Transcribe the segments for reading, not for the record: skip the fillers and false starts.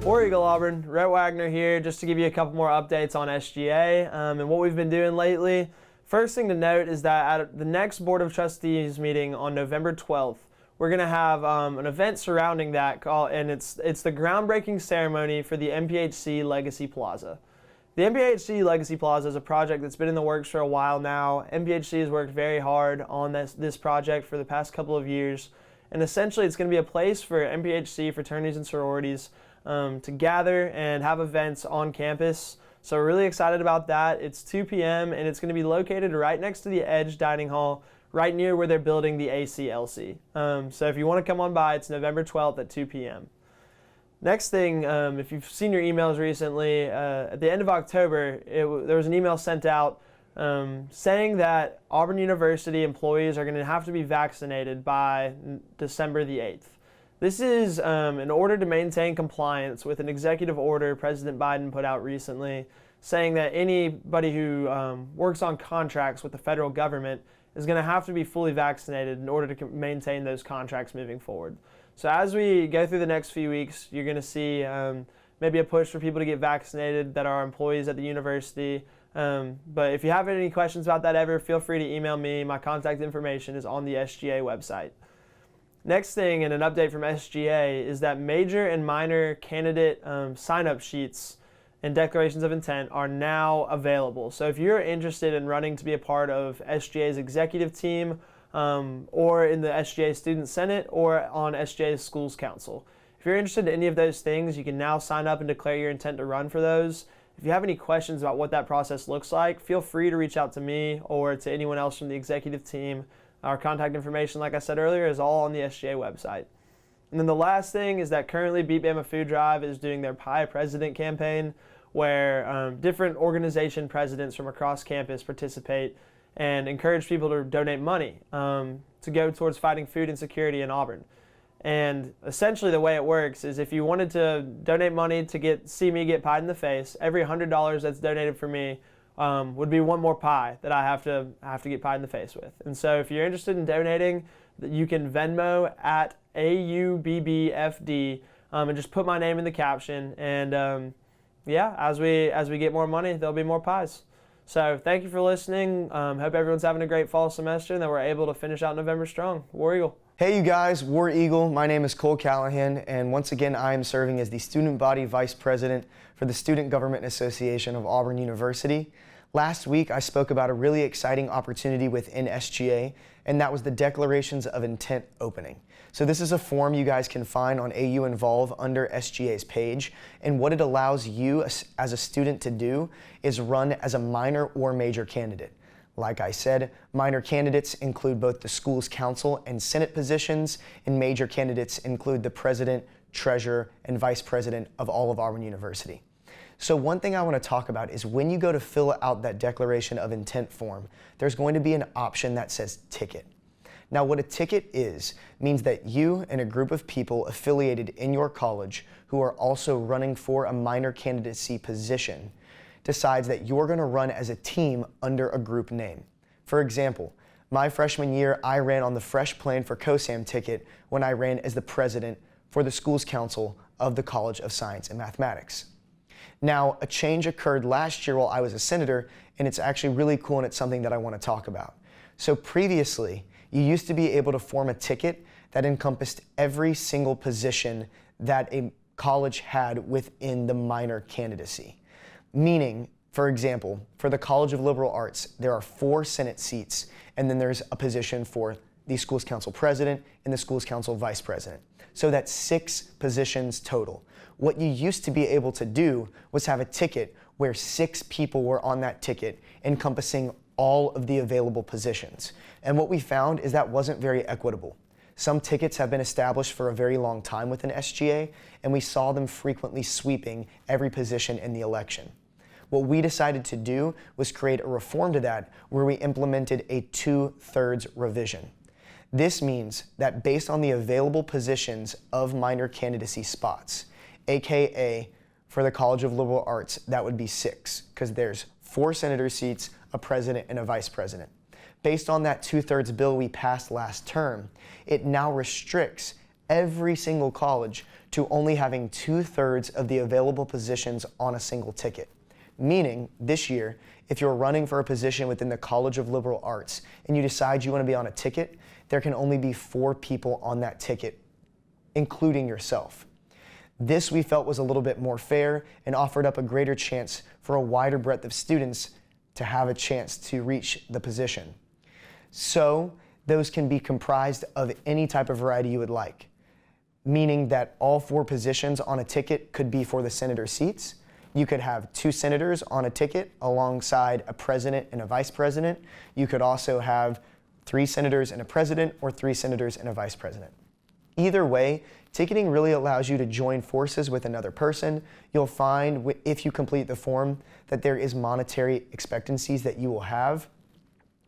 War Eagle Auburn, Rett Wagner here, just to give you a couple more updates on SGA and what we've been doing lately. First thing to note is that at the next Board of Trustees meeting on November 12th, we're going to have an event surrounding that, and it's the groundbreaking ceremony for the NPHC Legacy Plaza. The NPHC Legacy Plaza is a project that's been in the works for a while now. NPHC has worked very hard on this project for the past couple of years, and essentially it's going to be a place for NPHC fraternities and sororities to gather and have events on campus. So we're really excited about that. It's 2 p.m. and it's going to be located right next to the Edge Dining Hall, right near where they're building the ACLC. So if you want to come on by, it's November 12th at 2 p.m. Next thing, if you've seen your emails recently, at the end of October, there was an email sent out saying that Auburn University employees are going to have to be vaccinated by December the 8th. This is in order to maintain compliance with an executive order President Biden put out recently, saying that anybody who works on contracts with the federal government is going to have to be fully vaccinated in order to maintain those contracts moving forward. So as we go through the next few weeks, you're going to see maybe a push for people to get vaccinated that are employees at the university. But if you have any questions about that ever, feel free to email me. My contact information is on the SGA website. Next thing, and an update from SGA, is that major and minor candidate sign-up sheets and declarations of intent are now available. So if you're interested in running to be a part of SGA's executive team or in the SGA Student Senate or on SGA's Schools Council, if you're interested in any of those things, you can now sign up and declare your intent to run for those. If you have any questions about what that process looks like, feel free to reach out to me or to anyone else from the executive team. Our contact information, like I said earlier, is all on the SGA website. And then the last thing is that currently Beat Bama Food Drive is doing their Pie President campaign, where different organization presidents from across campus participate and encourage people to donate money to go towards fighting food insecurity in Auburn. And essentially the way it works is if you wanted to donate money to see me get pied in the face, every $100 that's donated for me would be one more pie that I have to get pied in the face with. And so if you're interested in donating, you can Venmo at AUBBFD and just put my name in the caption. And yeah, as we get more money, there'll be more pies. So thank you for listening. Hope everyone's having a great fall semester and that we're able to finish out November strong. War Eagle. Hey you guys, War Eagle. My name is Cole Callahan, and once again I am serving as the Student Body Vice President for the Student Government Association of Auburn University. Last week I spoke about a really exciting opportunity within SGA, and that was the Declarations of Intent opening. So this is a form you guys can find on AU Involve under SGA's page, and what it allows you as a student to do is run as a minor or major candidate. Like I said, minor candidates include both the Schools Council and Senate positions, and major candidates include the President, Treasurer, and Vice President of all of Auburn University. So one thing I want to talk about is when you go to fill out that Declaration of Intent form, there's going to be an option that says ticket. Now what a ticket is means that you and a group of people affiliated in your college who are also running for a minor candidacy position decides that you're going to run as a team under a group name. For example, my freshman year, I ran on the Fresh Plan for COSAM ticket when I ran as the president for the Schools Council of the College of Science and Mathematics. Now, a change occurred last year while I was a senator, and it's actually really cool, and it's something that I want to talk about. So previously, you used to be able to form a ticket that encompassed every single position that a college had within the minor candidacy. Meaning, for example, for the College of Liberal Arts, there are 4 Senate seats, and then there's a position for the Schools Council President and the Schools Council Vice President. So that's 6 positions total. What you used to be able to do was have a ticket where 6 people were on that ticket, encompassing all of the available positions. And what we found is that wasn't very equitable. Some tickets have been established for a very long time within SGA, and we saw them frequently sweeping every position in the election. What we decided to do was create a reform to that where we implemented a 2/3 revision. This means that based on the available positions of minor candidacy spots, aka for the College of Liberal Arts, that would be 6, because there's 4 senator seats, a president, and a vice president. Based on that 2/3 bill we passed last term, it now restricts every single college to only having 2/3 of the available positions on a single ticket. Meaning, this year, if you're running for a position within the College of Liberal Arts and you decide you want to be on a ticket, there can only be 4 people on that ticket, including yourself. This we felt was a little bit more fair and offered up a greater chance for a wider breadth of students to have a chance to reach the position. So those can be comprised of any type of variety you would like, meaning that all 4 positions on a ticket could be for the senator seats. You could have 2 senators on a ticket alongside a president and a vice president. You could also have 3 senators and a president, or 3 senators and a vice president. Either way, ticketing really allows you to join forces with another person. You'll find, if you complete the form, that there is monetary expectancies that you will have,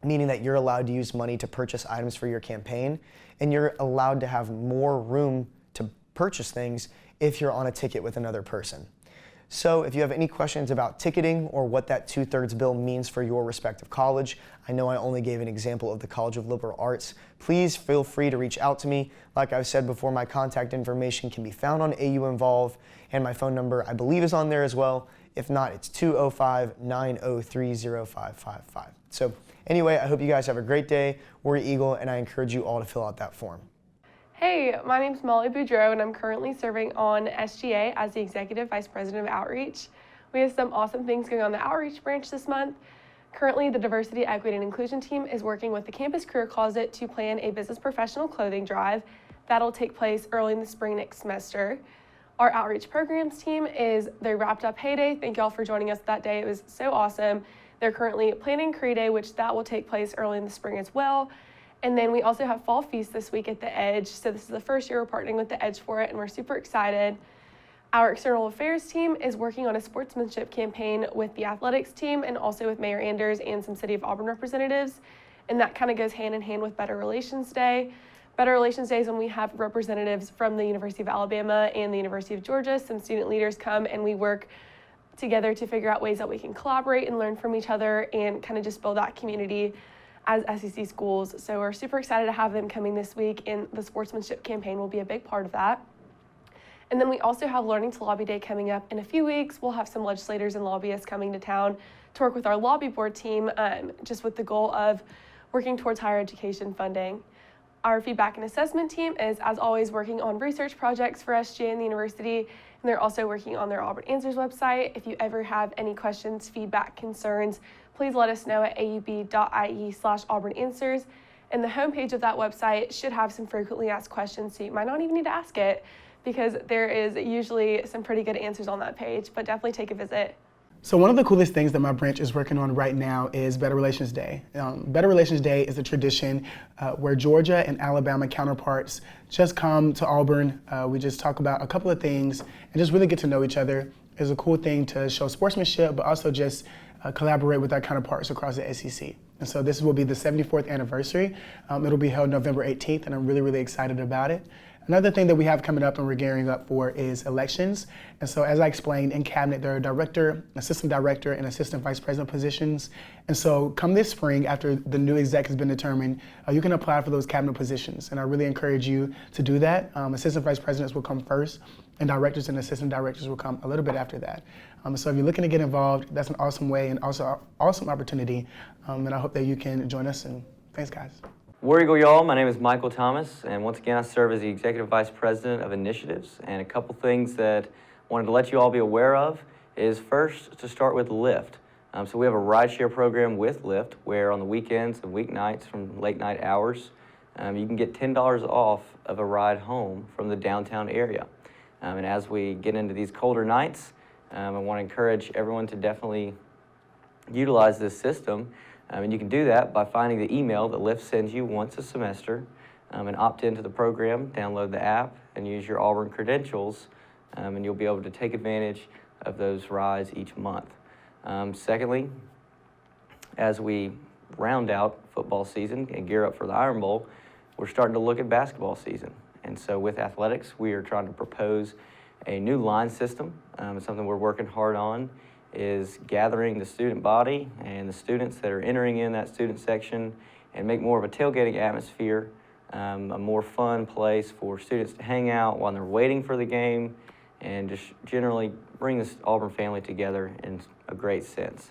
meaning that you're allowed to use money to purchase items for your campaign, and you're allowed to have more room to purchase things if you're on a ticket with another person. So if you have any questions about ticketing or what that 2/3 bill means for your respective college, I know I only gave an example of the College of Liberal Arts, please feel free to reach out to me. Like I've said before, my contact information can be found on AU Involve, and my phone number I believe is on there as well. If not, it's 205-903-0555. So anyway, I hope you guys have a great day. We're Eagle, and I encourage you all to fill out that form. Hey, my name's Molly Boudreaux, and I'm currently serving on SGA as the Executive Vice President of Outreach. We have some awesome things going on the Outreach branch this month. Currently, the Diversity, Equity, and Inclusion team is working with the Campus Career Closet to plan a business professional clothing drive that'll take place early in the spring next semester. Our Outreach Programs team they wrapped up Hay Day. Thank y'all for joining us that day. It was so awesome. They're currently planning Career Day, which that will take place early in the spring as well. And then we also have Fall Feast this week at the Edge. So this is the first year we're partnering with the Edge for it, and we're super excited. Our External Affairs team is working on a sportsmanship campaign with the athletics team and also with Mayor Anders and some City of Auburn representatives. And that kind of goes hand in hand with Better Relations Day. Better Relations Day is when we have representatives from the University of Alabama and the University of Georgia. Some student leaders come and we work together to figure out ways that we can collaborate and learn from each other and kind of just build that community as SEC schools. So we're super excited to have them coming this week, and the sportsmanship campaign will be a big part of that. And then we also have Learning to Lobby Day coming up in a few weeks. We'll have some legislators and lobbyists coming to town to work with our lobby board team, just with the goal of working towards higher education funding. Our feedback and assessment team is, as always, working on research projects for SGA and the university, and they're also working on their Auburn Answers website. If you ever have any questions, feedback, concerns, please let us know at aub.ie/Auburn Answers. And the homepage of that website should have some frequently asked questions, so you might not even need to ask it because there is usually some pretty good answers on that page, but definitely take a visit. So one of the coolest things that my branch is working on right now is Better Relations Day. Better Relations Day is a tradition where Georgia and Alabama counterparts just come to Auburn. We just talk about a couple of things and just really get to know each other. It's a cool thing to show sportsmanship, but also just collaborate with our counterparts across the SEC. And so this will be the 74th anniversary. It'll be held November 18th, and I'm really, really excited about it. Another thing that we have coming up and we're gearing up for is elections. And so as I explained in cabinet, there are director, assistant director, and assistant vice president positions. And so come this spring, after the new exec has been determined, you can apply for those cabinet positions. And I really encourage you to do that. Assistant vice presidents will come first, and directors and assistant directors will come a little bit after that. So if you're looking to get involved, that's an awesome way and also an awesome opportunity. And I hope that you can join us. And thanks, guys. War Eagle, y'all. My name is Michael Thomas, and once again, I serve as the Executive Vice President of Initiatives. And a couple things that I wanted to let you all be aware of is first, to start with Lyft. So we have a rideshare program with Lyft, where on the weekends and weeknights from late night hours, you can get $10 off of a ride home from the downtown area. And as we get into these colder nights, I want to encourage everyone to definitely utilize this system. And you can do that by finding the email that Lyft sends you once a semester and opt into the program, download the app, and use your Auburn credentials, and you'll be able to take advantage of those rides each month. Secondly, as we round out football season and gear up for the Iron Bowl, we're starting to look at basketball season. And so with athletics, we are trying to propose a new line system. It's something we're working hard on, is gathering the student body and the students that are entering in that student section and make more of a tailgating atmosphere a more fun place for students to hang out while they're waiting for the game, and just generally bring this Auburn family together in a great sense.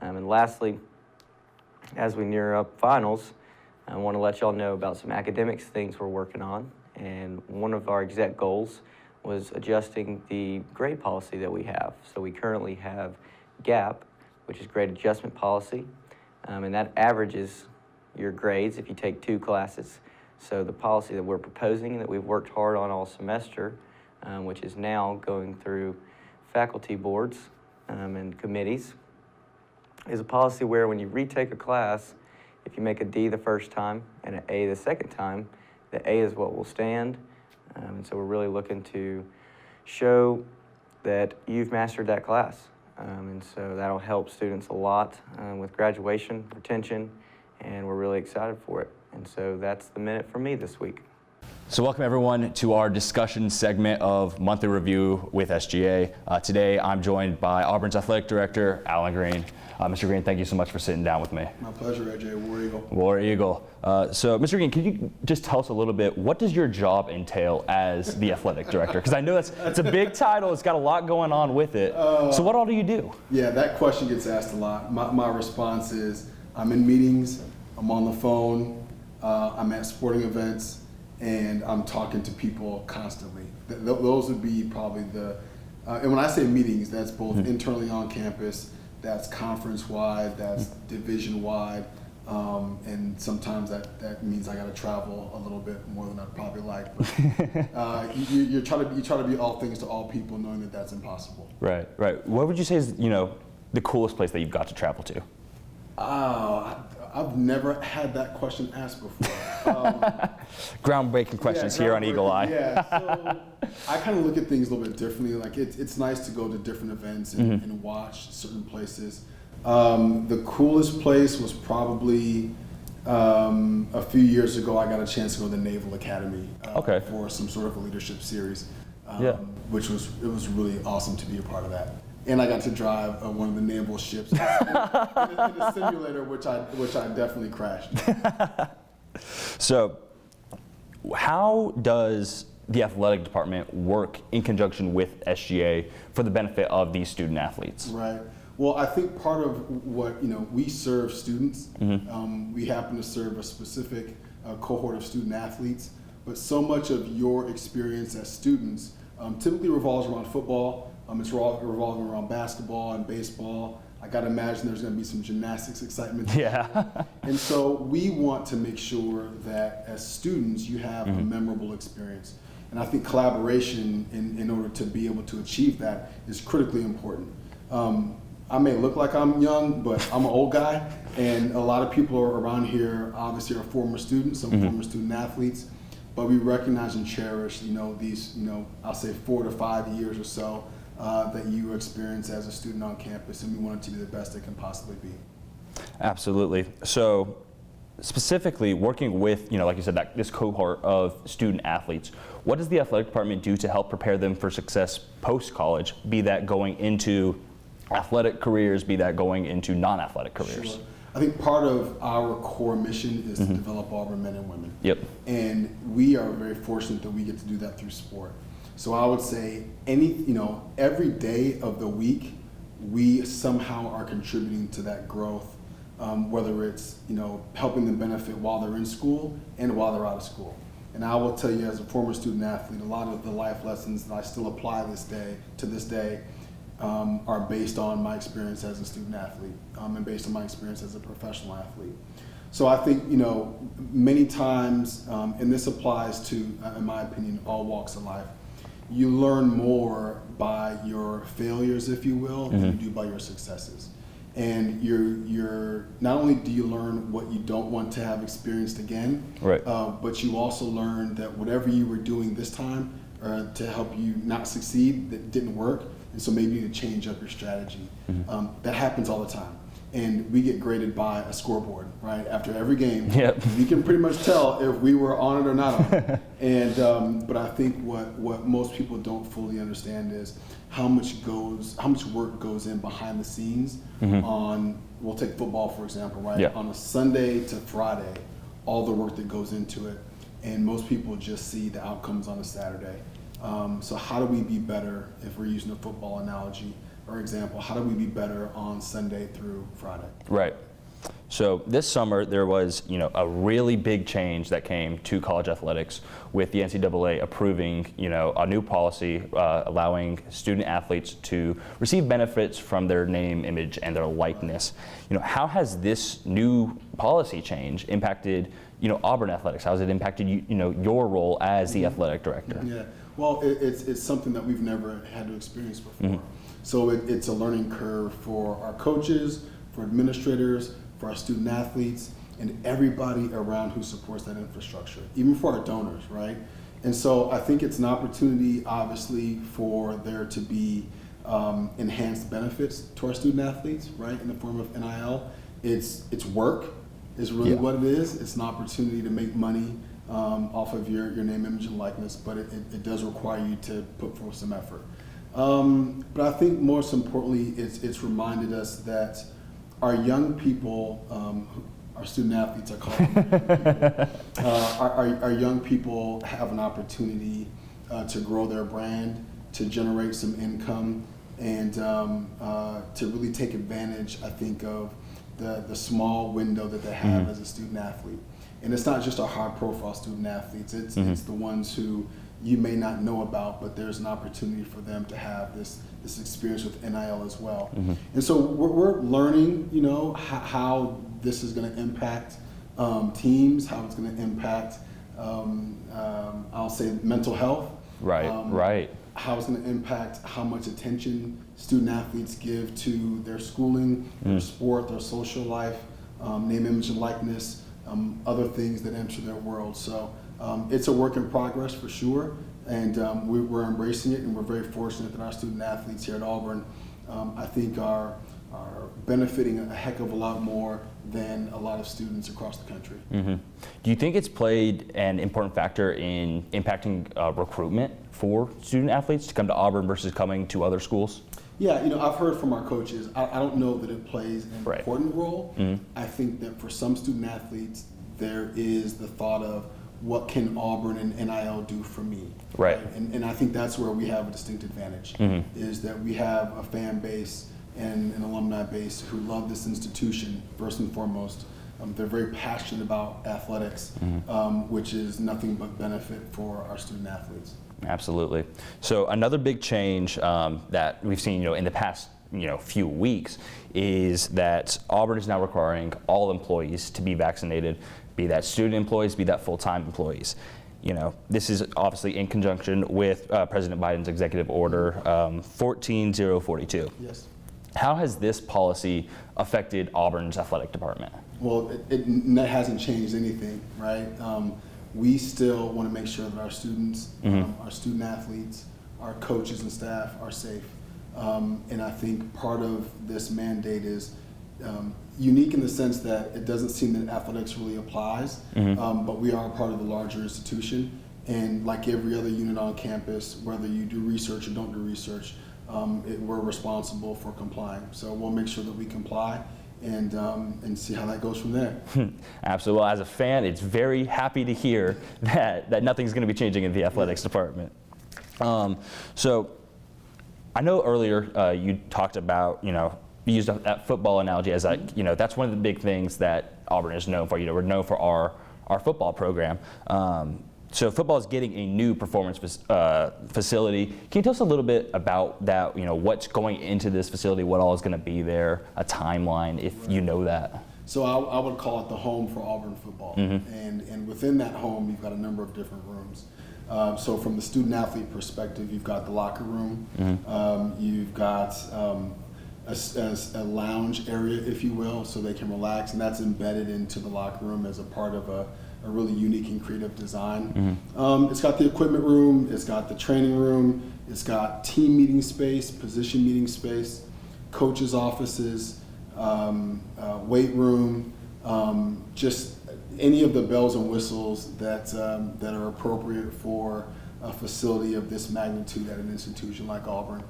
And lastly, as we near up finals, I want to let y'all know about some academics things we're working on. And one of our exec goals was adjusting the grade policy that we have. So we currently have GAP, which is grade adjustment policy, and that averages your grades if you take 2 classes. So the policy that we're proposing, that we've worked hard on all semester, which is now going through faculty boards and committees, is a policy where when you retake a class, if you make a D the first time and an A the second time, the A is what will stand. And so we're really looking to show that you've mastered that class. And so that'll help students a lot with graduation, retention, and we're really excited for it. And so that's the minute from me this week. So welcome everyone to our discussion segment of Monthly Review with SGA. Today I'm joined by Auburn's Athletic Director, Alan Greene. Mr. Greene, thank you so much for sitting down with me. My pleasure, AJ. War Eagle. War Eagle. So Mr. Greene, could you just tell us a little bit, what does your job entail as the Athletic Director? Because I know it's a big title, it's got a lot going on with it. So what all do you do? Yeah, that question gets asked a lot. My response is, I'm in meetings, I'm on the phone, I'm at sporting events, and I'm talking to people constantly. Those would be probably and when I say meetings, that's both internally on campus, that's conference-wide, that's division-wide, and sometimes that means I got to travel a little bit more than I'd probably like. But you try to be all things to all people, knowing that that's impossible. Right, right. What would you say is the coolest place that you've got to travel to? I've never had that question asked before. Groundbreaking questions here on Eagle Eye. Yeah, so I kind of look at things a little bit differently. Like it's nice to go to different events and watch certain places. The coolest place was probably a few years ago. I got a chance to go to the Naval Academy for some sort of a leadership series, which was really awesome to be a part of that. And I got to drive one of the naval ships in a simulator, which I definitely crashed. So, how does the athletic department work in conjunction with SGA for the benefit of these student athletes? Right. Well, I think part of what we serve students. We happen to serve a specific cohort of student athletes, but so much of your experience as students typically revolves around football. It's revolving around basketball and baseball. I got to imagine there's going to be some gymnastics excitement. Yeah. And so we want to make sure that as students you have a memorable experience. And I think collaboration in order to be able to achieve that is critically important. I may look like I'm young, but I'm an old guy, and a lot of people around here obviously are former students, some former student athletes, but we recognize and cherish these I'll say 4 to 5 years or so that you experience as a student on campus, and we want it to be the best it can possibly be. Absolutely. So specifically working with, like you said, this cohort of student athletes, what does the athletic department do to help prepare them for success post-college, be that going into athletic careers, be that going into non-athletic careers? Sure. I think part of our core mission is to develop Auburn men and women. Yep. And we are very fortunate that we get to do that through sport. So I would say every day of the week, we somehow are contributing to that growth, whether it's helping them benefit while they're in school and while they're out of school. And I will tell you, as a former student athlete, a lot of the life lessons that I still apply to this day are based on my experience as a student athlete and based on my experience as a professional athlete. So I think many times, and this applies to, in my opinion, all walks of life, you learn more by your failures, if you will, than you do by your successes. And you're not only do you learn what you don't want to have experienced again, right. But you also learn that whatever you were doing this time to help you not succeed, that didn't work, and so maybe you need to change up your strategy. That happens all the time. And we get graded by a scoreboard, right? After every game, we can pretty much tell if we were on it or not on it. And but I think what most people don't fully understand is how much work goes in behind the scenes on. We'll take football for example, right? On a Sunday to Friday, all the work that goes into it. and most people just see the outcomes on a Saturday. So how do we be better, if we're using a football analogy or example, how do we be better on Sunday through Friday? Right. So this summer there was, a really big change that came to college athletics with the NCAA approving, a new policy allowing student athletes to receive benefits from their name, image, and their likeness. How has this new policy change impacted, Auburn athletics? How has it impacted your role as the athletic director? Yeah. Well, it's something that we've never had to experience before. So it's a learning curve for our coaches, for administrators, for our student athletes, and everybody around who supports that infrastructure, even for our donors, right? And so I think it's an opportunity, obviously, for there to be enhanced benefits to our student athletes, right, in the form of NIL. It's work, is really what it is. It's an opportunity to make money off of your name, image, and likeness, but it does require you to put forth some effort. But I think most importantly, it's reminded us that our young people, our student athletes, I call them, our young people have an opportunity to grow their brand, to generate some income, and to really take advantage, I think, of the small window that they have as a student athlete. And it's not just our high-profile student athletes, it's the ones who you may not know about, but there's an opportunity for them to have this experience with NIL as well. And so we're learning, how this is going to impact teams, how it's going to impact, I'll say, mental health. Right. How it's going to impact how much attention student athletes give to their schooling, their sport, their social life, name, image, and likeness, other things that enter their world. So it's a work in progress for sure, and we're embracing it, and we're very fortunate that our student athletes here at Auburn, I think, are benefiting a heck of a lot more than a lot of students across the country. Do you think it's played an important factor in impacting recruitment for student athletes to come to Auburn versus coming to other schools? Yeah, I've heard from our coaches. I don't know that it plays an important role. I think that for some student athletes, there is the thought of, what can Auburn and NIL do for me? Right. And I think that's where we have a distinct advantage, is that we have a fan base and an alumni base who love this institution, first and foremost. They're very passionate about athletics, which is nothing but benefit for our student athletes. Absolutely. So another big change that we've seen, in the past, few weeks, is that Auburn is now requiring all employees to be vaccinated, be that student employees, be that full-time employees. This is obviously in conjunction with President Biden's executive order 14042. Yes. How has this policy affected Auburn's athletic department? Well, it hasn't changed anything, right? We still want to make sure that our students, our student athletes, our coaches and staff are safe. And I think part of this mandate is unique in the sense that it doesn't seem that athletics really applies, but we are part of the larger institution. And like every other unit on campus, whether you do research or don't do research, we're responsible for complying. So we'll make sure that we comply and see how that goes from there. Absolutely. Well, as a fan, it's very happy to hear that nothing's going to be changing in the athletics department. So I know earlier you talked about, you used that football analogy as that's one of the big things that Auburn is known for. We're known for our football program. So football is getting a new performance facility. Can you tell us a little bit about that? What's going into this facility, what all is going to be there, a timeline, if you know that. So I would call it the home for Auburn football. And within that home, you've got a number of different rooms. So from the student athlete perspective, you've got the locker room. You've got a lounge area, if you will, so they can relax, and that's embedded into the locker room as a part of a really unique and creative design. It's got the equipment room, it's got the training room, it's got team meeting space, position meeting space, coaches' offices, weight room, just any of the bells and whistles that are appropriate for a facility of this magnitude at an institution like Auburn.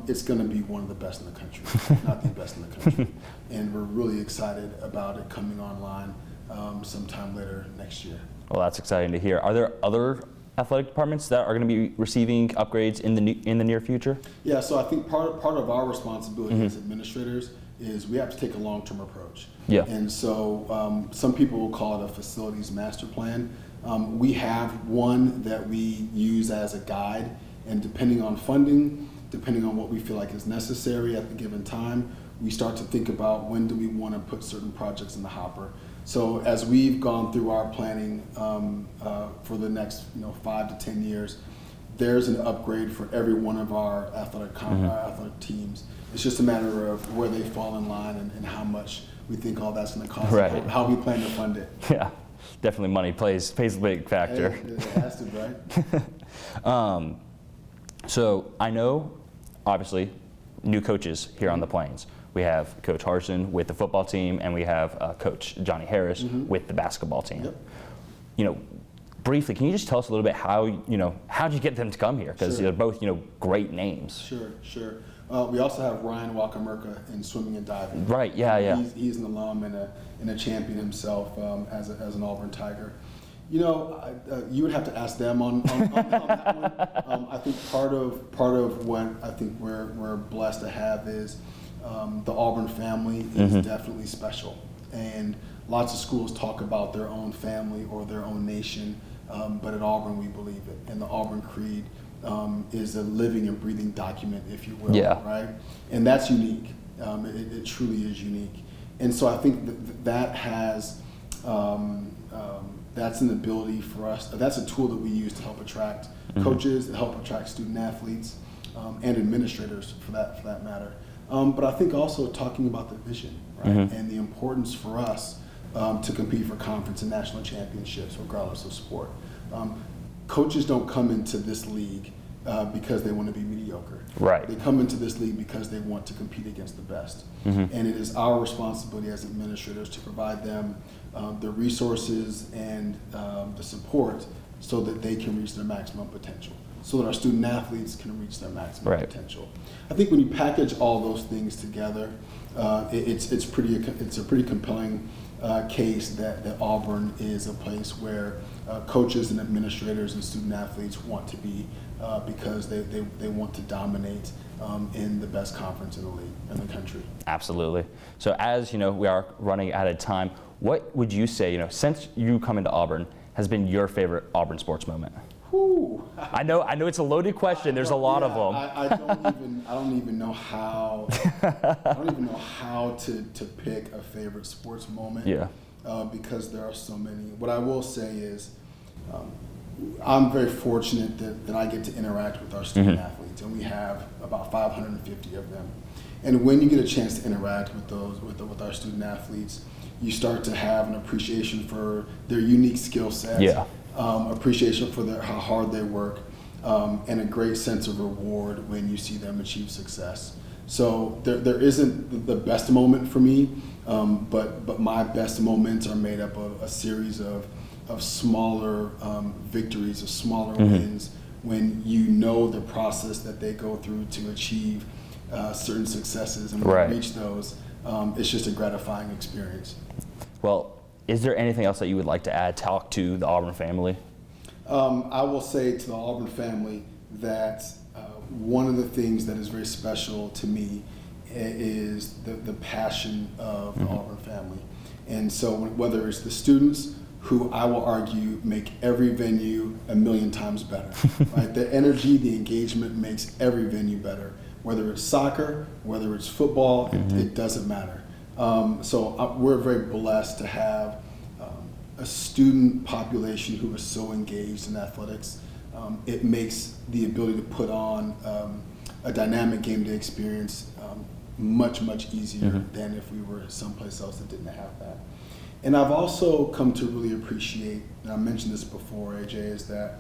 It's going to be one of the best in the country, not the best in the country. And we're really excited about it coming online sometime later next year. Well, that's exciting to hear. Are there other athletic departments that are going to be receiving upgrades in the near future? Yeah, so I think part of our responsibility as administrators is we have to take a long-term approach. Yeah. And so some people will call it a facilities master plan. We have one that we use as a guide, and depending on funding, depending on what we feel like is necessary at the given time, we start to think about when do we want to put certain projects in the hopper. So as we've gone through our planning for the next 5 to 10 years, there's an upgrade for every one of our athletic teams. It's just a matter of where they fall in line and how much we think all that's going to cost, right. and how we plan to fund it. Yeah, definitely money plays a big factor. Hey, it has to, right? So I know, obviously, new coaches here on the Plains. We have Coach Harson with the football team, and we have Coach Johnny Harris with the basketball team. Yep. Briefly, can you just tell us a little bit how'd you get them to come here? Because Sure. they're both, great names. Sure. We also have Ryan Wakamerka in swimming and diving. Right. Yeah. He's an alum and a champion himself as an Auburn Tiger. You would have to ask them on that one. I think part of what I think we're blessed to have is the Auburn family is definitely special, and lots of schools talk about their own family or their own nation, but at Auburn we believe it, and the Auburn Creed is a living and breathing document, if you will. Yeah. Right, and that's unique. It truly is unique, and so I think that has. That's an ability for us. That's a tool that we use to help attract coaches, to help attract student athletes, and administrators for that matter. But I think also talking about the vision, right, and the importance for us to compete for conference and national championships, regardless of sport. Coaches don't come into this league because they want to be mediocre. Right. They come into this league because they want to compete against the best. And it is our responsibility as administrators to provide them the resources and the support so that they can reach their maximum potential, so that our student athletes can reach their maximum potential. I think when you package all those things together, it's a pretty compelling case that Auburn is a place where coaches and administrators and student athletes want to be because they want to dominate in the best conference in the league, in the country. Absolutely. So as we are running out of time, what would you say, since you come into Auburn, has been your favorite Auburn sports moment? Whew. I know it's a loaded question. There's a lot of them. I don't even know how. I don't even know how to pick a favorite sports moment. Yeah. Because there are so many. What I will say is, I'm very fortunate that I get to interact with our student athletes, and we have about 550 of them. And when you get a chance to interact with our student athletes, you start to have an appreciation for their unique skill sets. Yeah. Appreciation for how hard they work, and a great sense of reward when you see them achieve success. So there isn't the best moment for me, but my best moments are made up of a series of smaller victories, of smaller wins, when you know the process that they go through to achieve certain successes, and when you reach those, it's just a gratifying experience. Well, is there anything else that you would like to add, talk to the Auburn family? I will say to the Auburn family that one of the things that is very special to me is the passion of the Auburn family. And so whether it's the students, who I will argue make every venue a million times better, right? The energy, the engagement makes every venue better. Whether it's soccer, whether it's football, it doesn't matter. So we're very blessed to have a student population who is so engaged in athletics. It makes the ability to put on a dynamic game day experience much, much easier than if we were someplace else that didn't have that. And I've also come to really appreciate, and I mentioned this before, AJ, is that,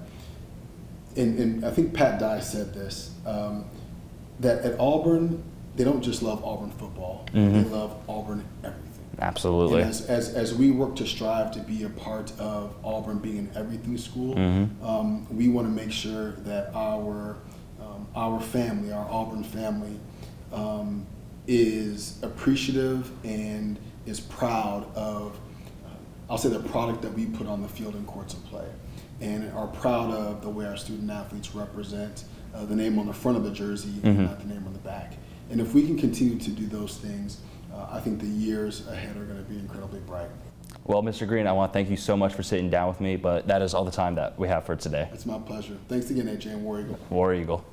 and I think Pat Dye said this, that at Auburn, they don't just love Auburn football, they love Auburn everything. Absolutely. And as we work to strive to be a part of Auburn being an everything school, we want to make sure that our family, our Auburn family, is appreciative and is proud of I'll say the product that we put on the field and courts of play, and are proud of the way our student athletes represent the name on the front of the jersey and not the name on the back. And if we can continue to do those things, I think the years ahead are going to be incredibly bright. Well, Mr. Greene, I want to thank you so much for sitting down with me, but that is all the time that we have for today. It's my pleasure. Thanks again, AJ, and War Eagle. War Eagle.